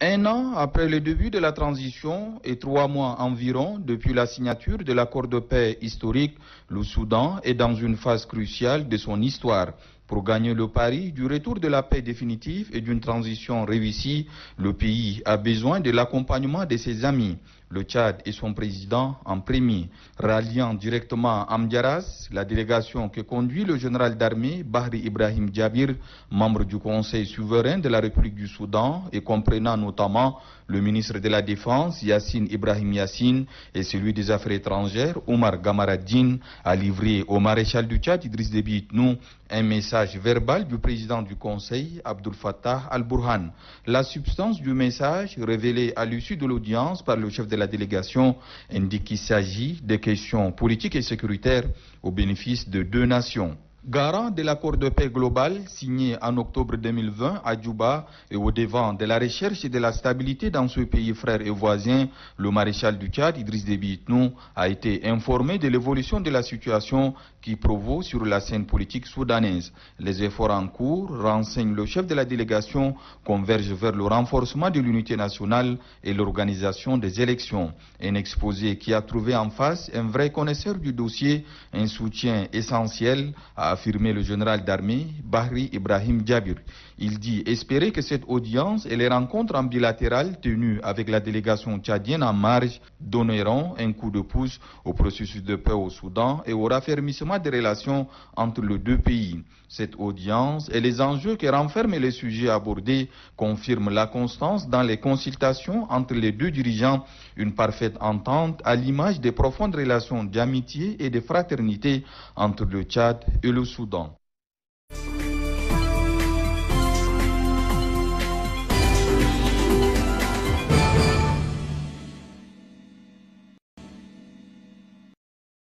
Un an après le début de la transition et 3 mois environ depuis la signature de l'accord de paix historique, le Soudan est dans une phase cruciale de son histoire. Pour gagner le pari du retour de la paix définitive et d'une transition réussie, le pays a besoin de l'accompagnement de ses amis. Le Tchad et son président en premier, ralliant directement Amdiaras, la délégation que conduit le général d'armée Bahri Ibrahim Djabir, membre du Conseil souverain de la République du Soudan et comprenant notamment le ministre de la Défense Yassine Ibrahim Yassine et celui des Affaires étrangères Omar Gamaraddine, a livré au maréchal du Tchad Idriss Déby Itnou un message verbal du président du Conseil Abdel Fattah al-Burhan. La substance du message révélée à l'issue de l'audience par le chef de la délégation indique qu'il s'agit de questions politiques et sécuritaires au bénéfice de deux nations. Garant de l'accord de paix global signé en octobre 2020 à Djouba et au devant de la recherche et de la stabilité dans ce pays frère et voisin, le maréchal du Tchad, Idriss Déby Itnou, a été informé de l'évolution de la situation qui provoque sur la scène politique soudanaise. Les efforts en cours, renseigne le chef de la délégation, convergent vers le renforcement de l'unité nationale et l'organisation des élections. Un exposé qui a trouvé en face un vrai connaisseur du dossier, un soutien essentiel à affirmé le général d'armée Bahri Ibrahim Djabir. Il dit espérer que cette audience et les rencontres en bilatéral tenues avec la délégation tchadienne en marge donneront un coup de pouce au processus de paix au Soudan et au raffermissement des relations entre les deux pays. Cette audience et les enjeux que renferment les sujets abordés confirment la constance dans les consultations entre les deux dirigeants, une parfaite entente à l'image des profondes relations d'amitié et de fraternité entre le Tchad et le Soudan.